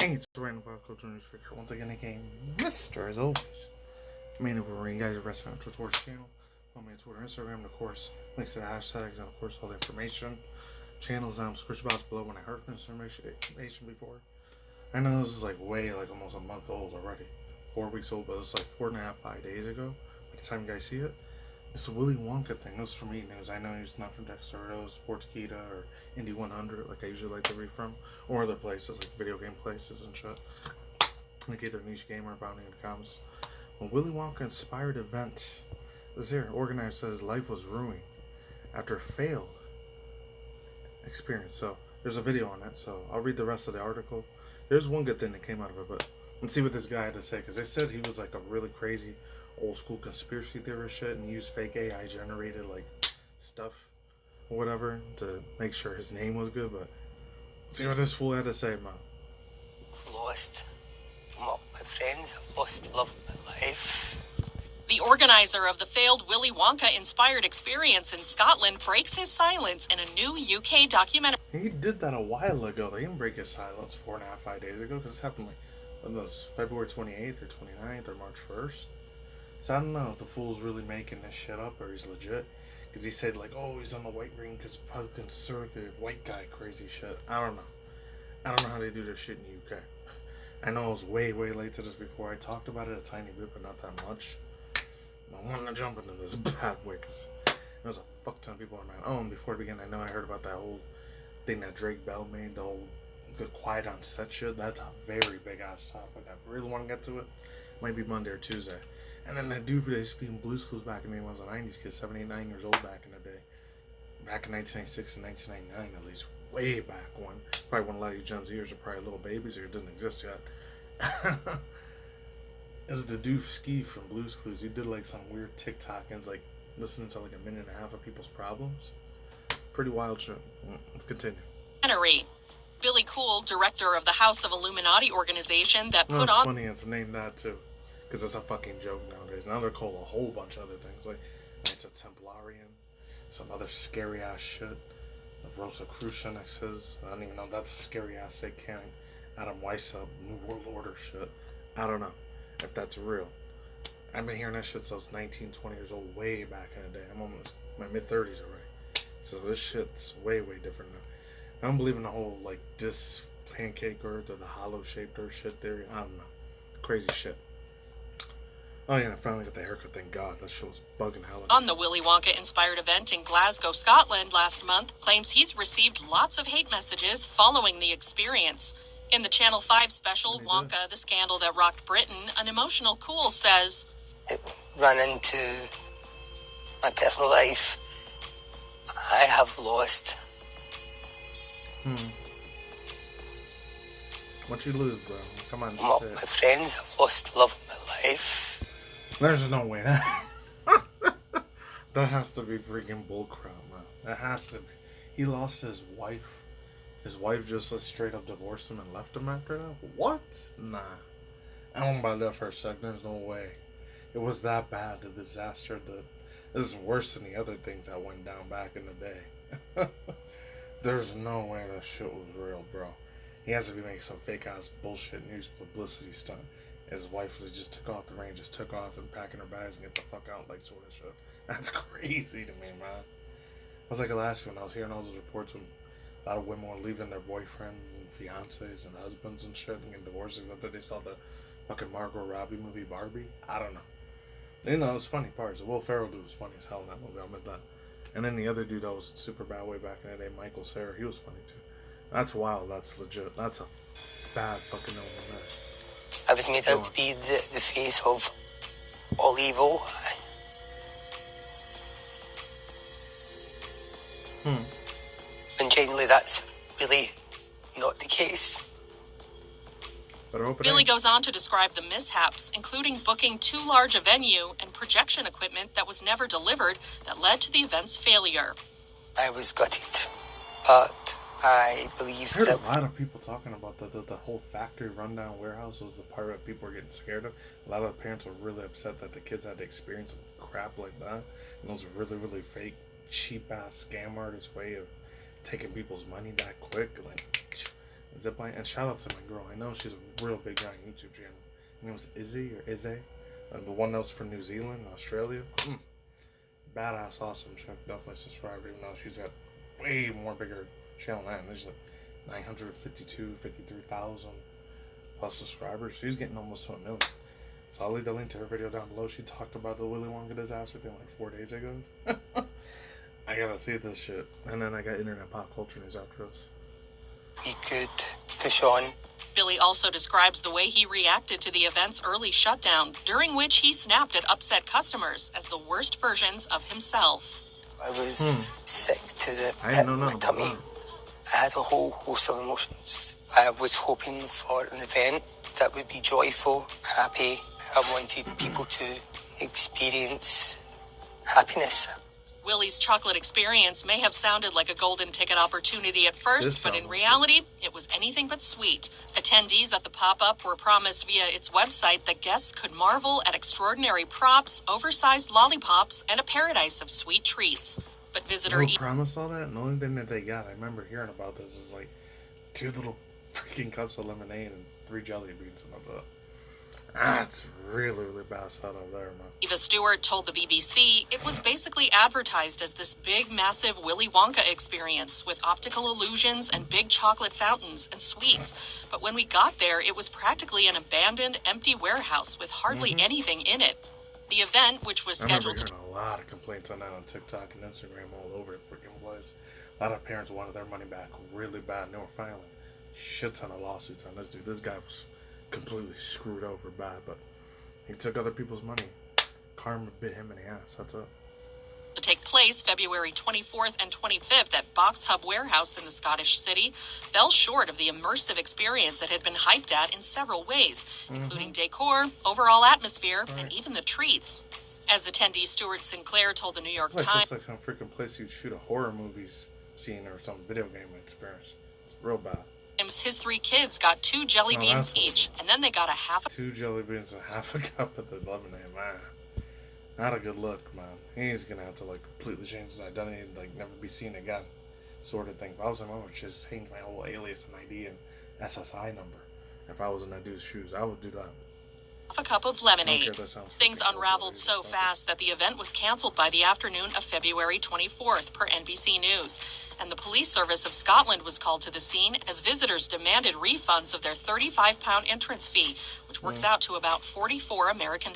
Hey, it's random popculture news figure. Once again, aka Mr. As always. Main over you guys are resting on Twitch channel. On my Twitter, Instagram, and of course, links to the hashtags, and of course, all the information. Channels down, description box below when I heard information before. I know this is like way, like almost a month old already. 4 weeks old, but it's like 4.5, 5 days ago. By the time you guys see it, it's a Willy Wonka thing. It was from eNews. I know he's not from Dexterdo, Sportskeeda, or Indie 100, like I usually like to read from, or other places like video game places and shit. Like either Niche Gamer, Bounty in the comments. A Willy Wonka inspired event. This here organizer says life was ruined after a failed experience. So there's a video on that. So I'll read the rest of the article. There's one good thing that came out of it, but let's see what this guy had to say, because they said he was like a really crazy old school conspiracy theorist shit and used fake AI generated like stuff or whatever to make sure his name was good. But let's see what this fool had to say, man. I've lost my friends, I've lost the love of my life. The organizer of the failed Willy Wonka inspired experience in Scotland breaks his silence in a new UK documentary. He did that a while ago. They didn't break his silence 4.5, 5 days ago, because this happened like when it was February 28th or 29th or March 1st. So I don't know if the fool's really making this shit up or he's legit. Because he said like, oh, he's on the white ring because conservative white guy crazy shit. I don't know. I don't know how they do this shit in the UK. I know I was way late to this before. I talked about it a tiny bit, but not that much. I wanted to jump into this bad way because there's a fuck ton of people on my own. Before it began, I know I heard about that whole thing that Drake Bell made, the whole quiet on set shit. That's a very big ass topic. I really want to get to it. Might be Monday or Tuesday. And then that dude for speaking Blue's Clues back in the day when I was a 90s kid, 7, 8, 9 years old back in the day. Back in 1996 and 1999, at least. Way back when. Probably when a lot of you Gen Zers are probably little babies or it didn't exist yet. It was the dude Ski from Blue's Clues. He did like some weird TikTok and it's like listening to like a minute and a half of people's problems. Pretty wild shit. Let's continue. Billy Coull, director of the House of Illuminati organization that put it's on... funny it's named that too. Because it's a fucking joke nowadays. Now they're called a whole bunch of other things. Like Knights of Templarian. Some other scary ass shit. The Rosicrucianuses. I don't even know. That's a scary ass satanic Adam Weishaupt New World Order shit. I don't know if that's real. I've been hearing that shit since I was 19, 20 years old, way back in the day. I'm almost my mid-30s already. So this shit's way different now. I don't believe in the whole, like, disc pancake earth or the hollow-shaped earth shit theory. I don't know. Crazy shit. Oh yeah, I finally got the haircut, thank God. That shit was bugging hell out. On the Willy Wonka inspired event in Glasgow, Scotland last month, claims he's received lots of hate messages following the experience. In the Channel 5 special, Wonka, the Scandal That Rocked Britain, an emotional Coull says, It ran into my personal life. I have lost. What you lose, bro? Come on, My friends, I've lost the love of my life. There's no way that that has to be freaking bullcrap, man. That has to be. He lost his wife. His wife just straight up divorced him and left him after that? What? Nah. I don't buy that for a sec. There's no way. It was that bad, the disaster. This is worse than the other things that went down back in the day. There's no way that shit was real, bro. He has to be making some fake ass bullshit news publicity stunt. His wife just took off the range, just took off and packing her bags and get the fuck out, like sort of shit. That's crazy to me, man. I was like last year when I was hearing all those reports when a lot of women were leaving their boyfriends and fiancés and husbands and shit and getting divorces after they saw the fucking Margot Robbie movie Barbie. I don't know. You know, it was funny parts. The Will Ferrell dude was funny as hell in that movie. I'll admit that. And then the other dude that was super bad way back in the day, Michael Cera, he was funny too. That's wild. That's legit. That's a bad fucking omen, man. I was made out to be the face of all evil. And genuinely, that's really not the case. Billy goes on to describe the mishaps, including booking too large a venue and projection equipment that was never delivered that led to the event's failure. I was gutted, but I believe I heard that a lot of people talking about that the whole factory rundown warehouse was the part that people were getting scared of. A lot of the parents were really upset that the kids had to experience some crap like that. And it was really fake, cheap ass scam artist way of taking people's money that quick. Like, Zipline. And shout out to my girl. I know she's a real big guy on YouTube channel. Her name was Izzy or Izzy. The one that was from New Zealand, Australia. Badass, awesome chick. Definitely subscribe even though she's got way more bigger channel than there's like 53,000 plus subscribers. She's getting almost to 1 million. So I'll leave the link to her video down below. She talked about the Willy Wonka disaster thing like 4 days ago. I gotta see this shit. And then I got internet pop culture news after this. We could push on. Billy also describes the way he reacted to the event's early shutdown, during which he snapped at upset customers as the worst versions of himself. I was sick to the I pit didn't know of my nothing tummy. about I had a whole host of emotions. I was hoping for an event that would be joyful, happy. I wanted people to experience happiness. Willy's chocolate experience may have sounded like a golden ticket opportunity at first, but in reality, it was anything but sweet. Attendees at the pop-up were promised via its website that guests could marvel at extraordinary props, oversized lollipops, and a paradise of sweet treats. But visitor... They promised all that, and the only thing that they got, I remember hearing about this, is like 2 little freaking cups of lemonade and 3 jelly beans, and that's it. That's really, really bad setup there, man. Eva Stewart told the BBC it was basically advertised as this big, massive Willy Wonka experience with optical illusions and big chocolate fountains and sweets. But when we got there, it was practically an abandoned, empty warehouse with hardly anything in it. The event, which was scheduled to... I remember hearing a lot of complaints on that on TikTok and Instagram all over the freaking place. A lot of parents wanted their money back really bad, and they were filing shit ton of lawsuits on this dude. This guy was completely screwed over bad, but he took other people's money. Karma bit him in the ass. That's it. To take place February 24th and 25th at Box Hub Warehouse in the Scottish city fell short of the immersive experience that had been hyped at in several ways, including decor, overall atmosphere, and even the treats. As attendee Stuart Sinclair told the New York Times, It's like some freaking place you'd shoot a horror movie scene or some video game experience. It's real bad. His 3 kids got 2 jelly beans each, and then they got a half... 2 jelly beans and half a cup of the lemonade, man. Not a good look, man. He's gonna have to, like, completely change his identity and, like, never be seen again. Sort of thing. If I was him, I would just change my whole alias and ID and SSI number. If I was in that dude's shoes, I would do that. A cup of lemonade. Things unraveled so fast that the event was canceled by the afternoon of February 24th, per NBC News. And the police service of Scotland was called to the scene as visitors demanded refunds of their £35 entrance fee, which works out to about $44 American.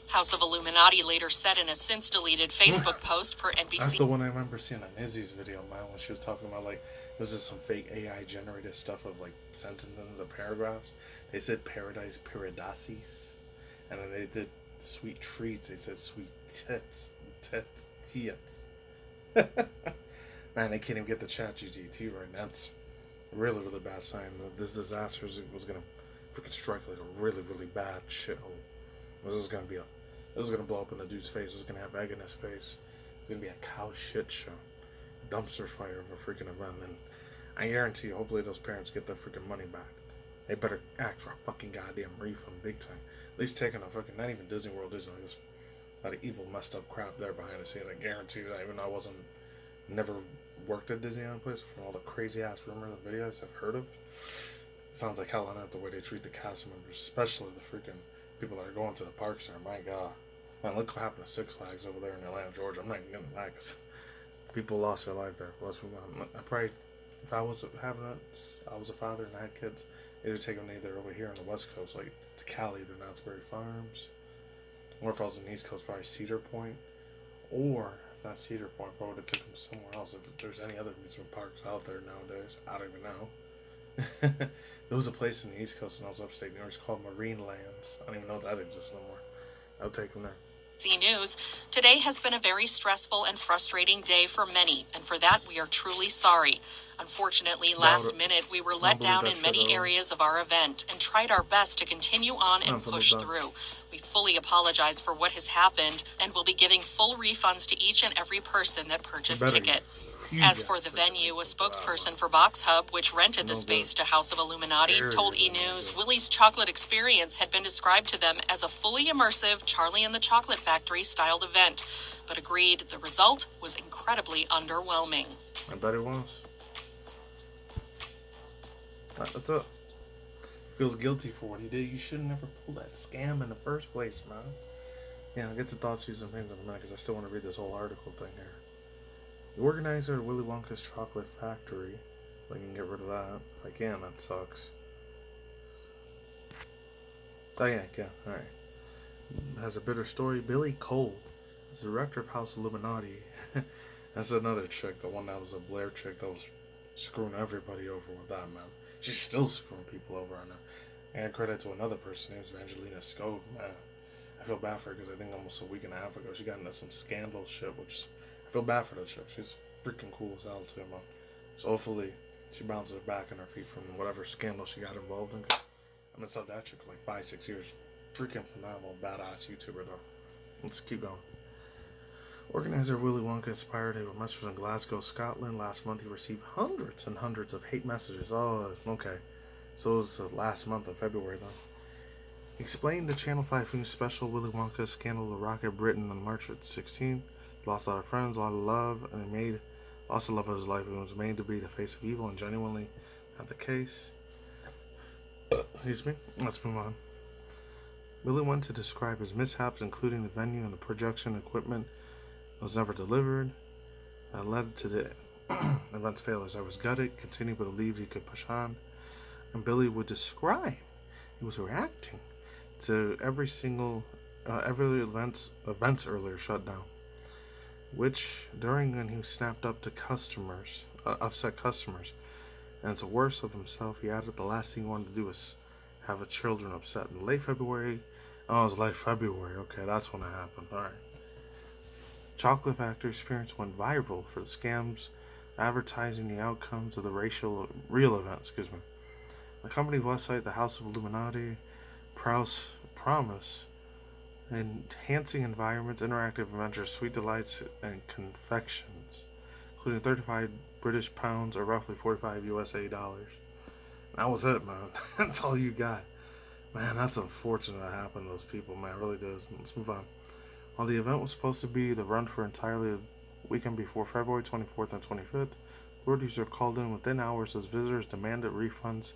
House of Illuminati later said in a since-deleted Facebook post per NBC... That's the one I remember seeing on Izzy's video, man, when she was talking about, like, it was just some fake AI-generated stuff of, like, sentences or paragraphs. They said paradise, paradises. And then they did sweet treats. They said sweet tits. Man, they can't even get the chat GTT right now. It's a really, really bad sign. This disaster was going to freaking strike like a really, really bad shithole. This was going to blow up in the dude's face. It was going to have egg in his face. It's going to be a cow shit show. Dumpster fire of a freaking event. And I guarantee you, hopefully those parents get their freaking money back. They better act for a fucking goddamn refund big time. At least taking a fucking, not even Disney World, Disney, like this, a lot of evil, messed up crap there behind the scenes. I guarantee you that, even though I never worked at Disneyland place, from all the crazy ass rumors and videos I've heard of, it sounds like hell on earth the way they treat the cast members, especially the freaking people that are going to the parks there. My God. Man, look what happened to Six Flags over there in Atlanta, Georgia. I'm not even getting that because people lost their life there. I probably, if I was a father and I had kids, either take them either over here on the West Coast, like to Cali, to Knott's Berry Farms, or if I was in the East Coast, probably Cedar Point, or if not Cedar Point, probably would have took them somewhere else. If there's any other amusement parks out there nowadays, I don't even know. There was a place in the East Coast when I was upstate New York, it's called Marine Lands. I don't even know if that exists no more. I would take them there. News. Today has been a very stressful and frustrating day for many, and for that we are truly sorry. Unfortunately, last minute we were let down in many areas of our event and tried our best to continue on and push through. We fully apologize for what has happened and will be giving full refunds to each and every person that purchased tickets. As for the venue, a spokesperson for Box Hub, which rented the space to House of Illuminati, told eNews Willy's chocolate experience had been described to them as a fully immersive Charlie and the Chocolate Factory styled event, but agreed the result was incredibly underwhelming. I bet it was. That's it. Feels guilty for what he did. You should never pull that scam in the first place, man. Yeah, I'll get to thoughts, views, and opinions in a minute because I still want to read this whole article thing here. The organizer of Willy Wonka's chocolate factory, if I can get rid of that. If I can, that sucks. Oh yeah, alright. Has a bitter story. Billy Coull is the director of House Illuminati. That's another chick, the one that was a Blair chick that was screwing everybody over with that, man. She's still screwing people over on that. And credit to another person named Evangelina Scove, man. I feel bad for her because I think almost a week and a half ago she got into some scandal shit, which I feel bad for that chick. She's freaking cool as hell too, man. So hopefully she bounces back on her feet from whatever scandal she got involved in. I've been sub that chick for like 5-6 years. Freaking phenomenal, badass YouTuber though. Let's keep going. Organizer Willy Wonka inspired a message in Glasgow, Scotland. Last month he received hundreds and hundreds of hate messages. Oh, okay. So it was last month of February though. He explained the Channel 5 News special Willy Wonka scandal that rocked Britain on March 16th. He lost a lot of friends, a lot of love, and he lost the love of his life. He was made to be the face of evil and genuinely not the case. Excuse me. Let's move on. Willy went to describe his mishaps, including the venue and the projection equipment that was never delivered. That led to the event's failures. I was gutted, continued but believed he could push on. And Billy would describe he was reacting to every events earlier shut down, which during when he snapped up to customers, upset customers, and it's worse of himself. He added the last thing he wanted to do was have a children upset. In late February, oh, it was late February. Okay, that's when it happened. All right. Chocolate Factory experience went viral for the scams, advertising the outcomes of the real event. Excuse me. The company's website, the House of Illuminati, promise enhancing environments, interactive adventures, sweet delights, and confections, including 35 British pounds or roughly 45 USA dollars. That was it, man. That's all you got. Man, that's unfortunate that happened to those people, man. It really does. Let's move on. While the event was supposed to be the run for entirely the weekend before February 24th and 25th, authorities were called in within hours as visitors demanded refunds.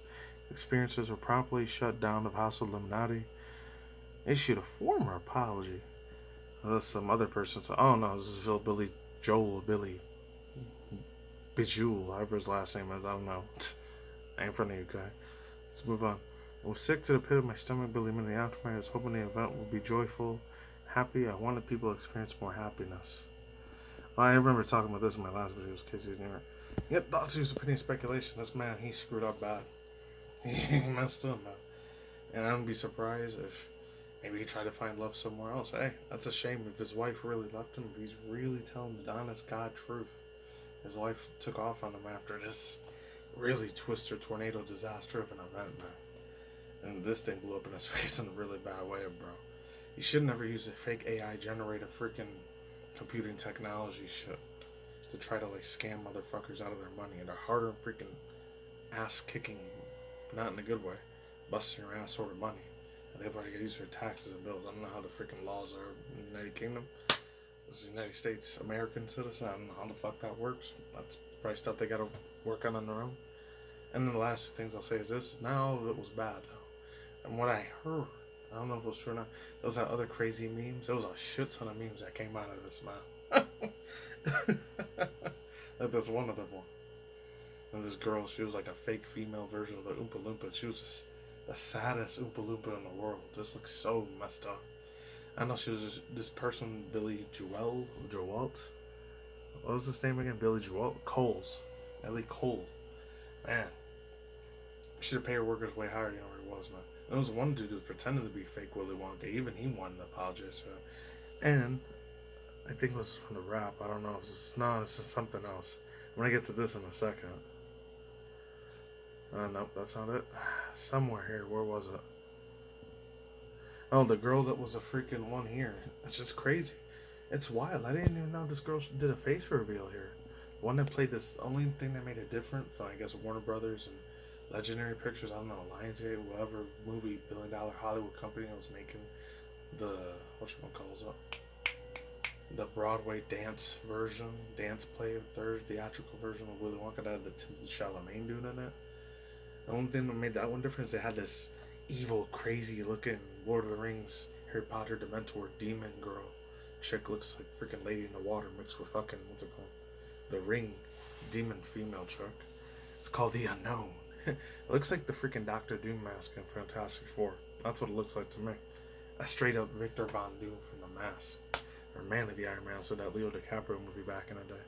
Experiences were promptly shut down. The House of Illuminati issued a formal apology. Some other person said, oh no, this is Billy Bijou, however his last name is, I don't know. I ain't from the UK. Let's move on. I was sick to the pit of my stomach, believing in the aftermath. I was hoping the event would be joyful, happy. I wanted people to experience more happiness. Well, I remember talking about this in my last video, in case you didn't hear it. Yet thoughts, views, opinion, speculation. This man, he screwed up bad. He messed up, man. And I wouldn't be surprised if maybe he tried to find love somewhere else. Hey, that's a shame if his wife really left him. If he's really telling the honest God truth. His wife took off on him after this really twister tornado disaster of an event, man. And this thing blew up in his face in a really bad way, bro. You should never use a fake AI generated freaking computing technology shit to try to like scam motherfuckers out of their money and their hard-earned freaking ass kicking, not in a good way, busting your ass over money. And they've already got used for taxes and bills. I don't know how the freaking laws are in the United Kingdom. This is the United States American citizen. I don't know how the fuck that works. That's probably stuff they gotta work on their own. And then the last things I'll say is this. Now it was bad though. And what I heard, I don't know if it was true or not, there was that other crazy memes. There was a shit ton of memes that came out of this, man. Like this one other one. And this girl, she was like a fake female version of the Oompa Loompa. She was just the saddest Oompa Loompa in the world. Just looks so messed up. I know she was just, this person, Billy Joelt. What was his name again? Billy Joelt? Billy Coull. Man. Should have paid her workers way higher than he was, man. There was one dude who was pretending to be fake Willy Wonka. Even he wanted to apologize for that. And I think it was from the rap. I don't know if this is something else. I'm gonna get to this in a second. Nope, that's not it. Somewhere here. Where was it? Oh, the girl that was a freaking one here. It's just crazy. It's wild. I didn't even know this girl did a face reveal here. The one that played this, the only thing that made it different from, I guess, Warner Brothers and Legendary Pictures, I don't know, Lionsgate, whatever movie, $1 billion Hollywood company that was making the, the Broadway dance play, third theatrical version of Willy Wonka that had the Timothée Chalamet dude in it. The only thing that made that one different is they had this evil, crazy looking Lord of the Rings, Harry Potter, Dementor, demon girl. Chick looks like freaking Lady in the Water mixed with fucking, what's it called? The Ring. Demon female chick. It's called the Unknown. It looks like the freaking Doctor Doom mask in Fantastic Four. That's what it looks like to me. A straight up Victor Von Doom from The Mask. Or Man of the Iron Man, so that Leo DiCaprio movie back in the day.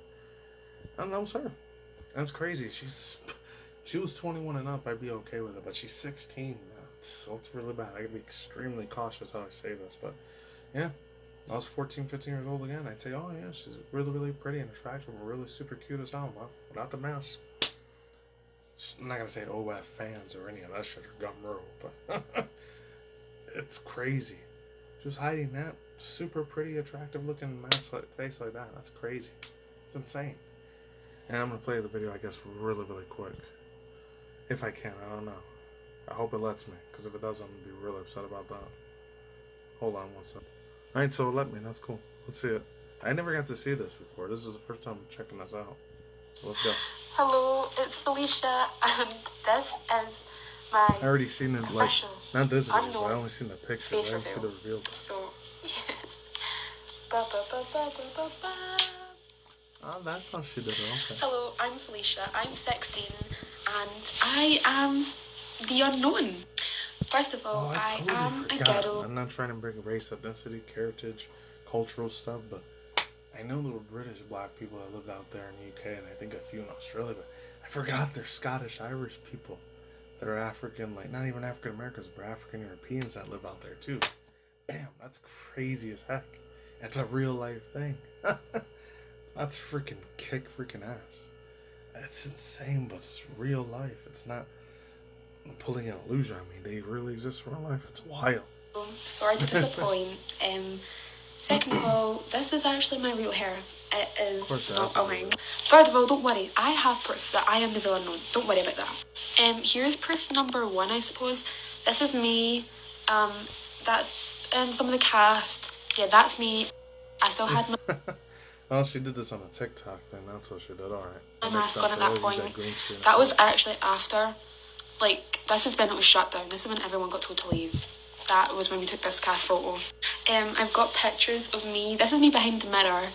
I don't know, sir. That's crazy. She was 21 and up, I'd be okay with it, but she's 16. So it's really bad. I gotta be extremely cautious how I say this, but yeah. I was 14, 15 years old again, I'd say, oh yeah, she's really, really pretty and attractive and really super cute as hell, man. Without the mask. I'm not gonna say OF fans or any of that shit or Gumroad, but it's crazy. She was hiding that super pretty, attractive looking mask face like that. That's crazy. It's insane. And I'm gonna play the video, I guess, really, really quick. If I can, I don't know. I hope it lets me, because if it doesn't, I'm gonna be really upset about that. Hold on one second. Alright, so it let me. That's cool. Let's see it. I never got to see this before. This is the first time I'm checking this out. So let's go. Hello, it's Felicia, and this is my I already seen it, like, not this video, but I only seen the picture. I didn't see the reveal. So, yeah. Ba, ba, ba, ba, ba, ba, ba. Oh, that's how she did it. Okay. Hello, I'm Felicia. I'm 16, and I am the unknown. First of all, I am a ghetto. I'm not trying to bring race, ethnicity, heritage, cultural stuff, but I know there were British black people that lived out there in the UK, and I think a few in Australia, but I forgot there's Scottish, Irish people that are African, like not even African Americans, but African Europeans that live out there too. Bam, that's crazy as heck. That's a real life thing. That's freaking kick freaking ass. It's insane, but it's real life. It's not pulling an illusion. I mean, they really exist in real life. It's wild. Sorry to disappoint. Second of all, this is actually my real hair. It is not a wig. Third of all, don't worry. I have proof that I am the villain known. Don't worry about that. Here's proof number one, I suppose. This is me. That's some of the cast. Yeah, that's me. I still had my... Oh, she did this on a TikTok thing. That's what she did. Alright. My mask on at that point. That was actually after. Like, this is when it was shut down. This is when everyone got told to leave. That was when we took this cast photo. I've got pictures of me. This is me behind the mirror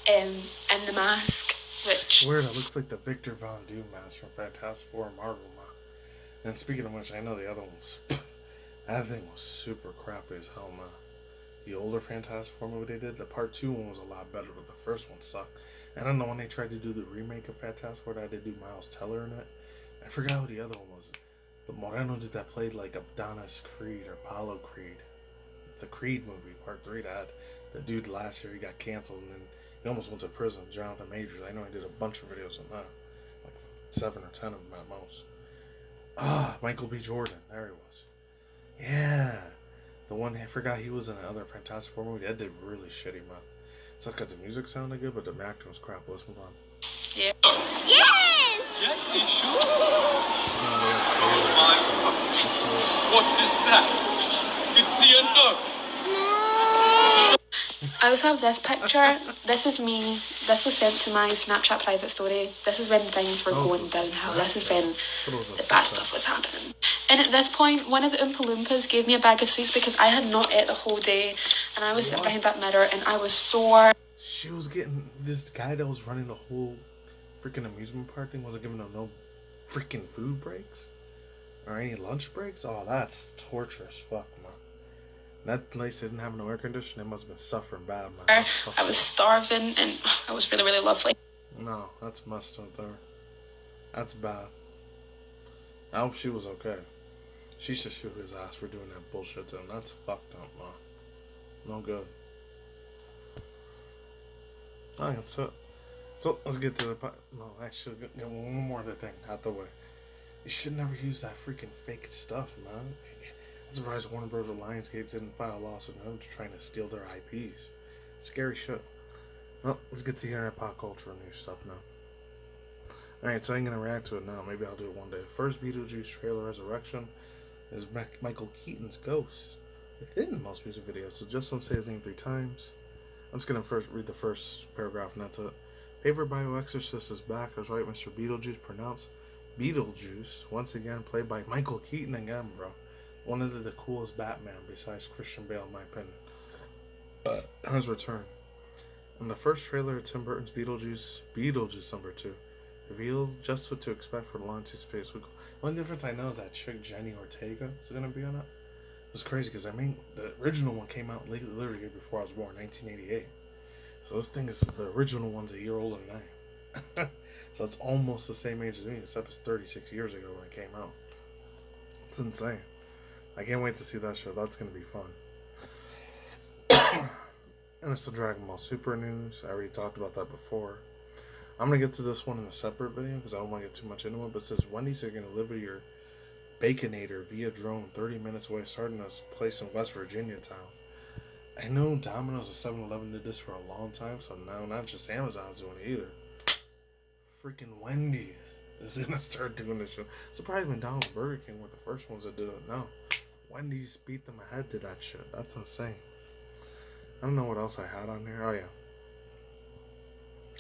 in the mask. Which... I swear that looks like the Victor Von Doom mask from Fantastic Four and Marvel. And speaking of which, I know the other one was... that thing was super crappy as hell, man. The older Fantastic Four movie they did, the part 2 one was a lot better, but the first one sucked. And I don't know when they tried to do the remake of Fantastic Four, that they do Miles Teller in it. I forgot who the other one was. The Moreno dude that played like Adonis Creed or Apollo Creed. The Creed movie, part 3, that had the dude last year, he got canceled and then he almost went to prison. Jonathan Majors. I know he did a bunch of videos on that. Like 7 or 10 of them at most. Michael B. Jordan. There he was. Yeah. The one, I forgot he was in another Fantastic Four movie. That did really shitty, man. It's not because the music sounded good, but the acting was crap. Let's move on. Yeah. Yes! Yes, he should. Oh my God. What is that? It's the unknown. I also have this picture. This is me. This was sent to my Snapchat private story. This is when things were going downhill. This is when the bad stuff was happening. And at this point, one of the Oompa Loompas gave me a bag of sweets because I had not ate the whole day. And I was sitting behind that mirror and I was sore. She was getting... This guy that was running the whole freaking amusement park thing wasn't giving them no freaking food breaks? Or any lunch breaks? Oh, that's torturous. Fuck, man. That place didn't have no air conditioning. It must have been suffering bad, man. I was starving and it was really, really lovely. No, that's messed up there. That's bad. I hope she was okay. She should shoot his ass for doing that bullshit to him. That's fucked up, man. No good. Alright, so let's get to the... No, actually, get one more other thing out the way. You should never use that freaking fake stuff, man. I'm surprised Warner Bros. Or Lionsgate didn't file a lawsuit on them to trying to steal their IPs. Scary shit. Well, let's get to internet pop culture and new stuff now. Alright, so I'm going to react to it now. Maybe I'll do it one day. First Beetlejuice trailer Resurrection is Michael Keaton's ghost within most music videos, so just don't say his name 3 times. I'm just going to first read the first paragraph and that's it. Favorite Bio Exorcist is back. I was right, Mr. Beetlejuice, pronounced Beetlejuice, once again played by Michael Keaton again, bro. One of the coolest Batman besides Christian Bale, in my opinion, has returned. In the first trailer of Tim Burton's Beetlejuice #2, revealed just what to expect for the long anticipated sequel. One difference I know is that chick Jenny Ortega is going to be on it. It's crazy because I mean the original one came out literally before I was born, 1988. So this thing is, the original one's a year older than I am. So it's almost the same age as me, except it's 36 years ago when it came out. It's insane. I can't wait to see that show. That's going to be fun. And it's the Dragon Ball Super news. I already talked about that before. I'm going to get to this one in a separate video because I don't want to get too much into it. But it says Wendy's are going to deliver your Baconator via drone 30 minutes away, starting a place in West Virginia town. I know Domino's and 7-Eleven did this for a long time, so now not just Amazon's doing it either. Freaking Wendy's is going to start doing this shit. Surprised McDonald's, Burger King were the first ones that did it. No. Wendy's beat them ahead to that shit. That's insane. I don't know what else I had on here. Oh, yeah.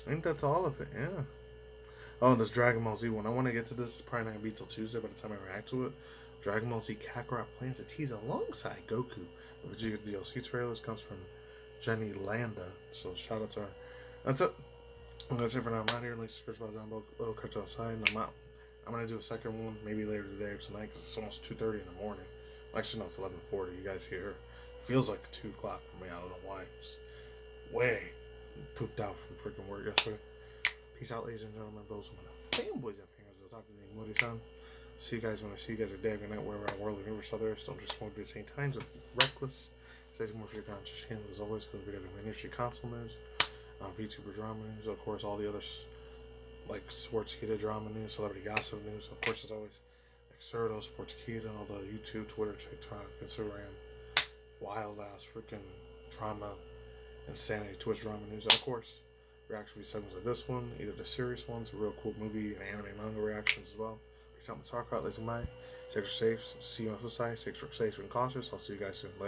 I think that's all of it, yeah. Oh, this Dragon Ball Z one. I want to get to this. It's probably not going to be till Tuesday by the time I react to it. Dragon Ball Z Kakarot plans to tease alongside Goku. The Vegeta DLC trailers comes from Jenny Landa. So shout out to her. That's it. That's it for now. I'm out here. Links to description down below. Catch you outside. And I'm out. I'm going to do a second one maybe later today or tonight because it's almost 2:30 in the morning. Actually, no, it's 11:40. You guys hear? It feels like 2 o'clock for me. I don't know why. It's way pooped out from freaking work yesterday. Peace out, ladies and gentlemen. Those are my fanboys and fingers. I'll talk to you in Moody-san. See you guys when I see you guys. A day, good night, wherever I'm world, universe, others. Don't just smoke at the same times. Reckless. Stays more for your conscious channel as always. Go to video game industry, console news, VTuber drama news. Of course, all the others like Sportskeeda drama news, celebrity gossip news. Of course, as always, Exerto, Sportskeeda, all the YouTube, Twitter, TikTok, Instagram, wild ass freaking drama, insanity, Twitch drama news. And of course, reaction segments like this one, either the serious ones, a real cool movie, and anime manga reactions as well. Peace out, my talk out, lazy mind. Stay safe. See you on the other side. Stay safe and cautious. I'll see you guys soon. Later.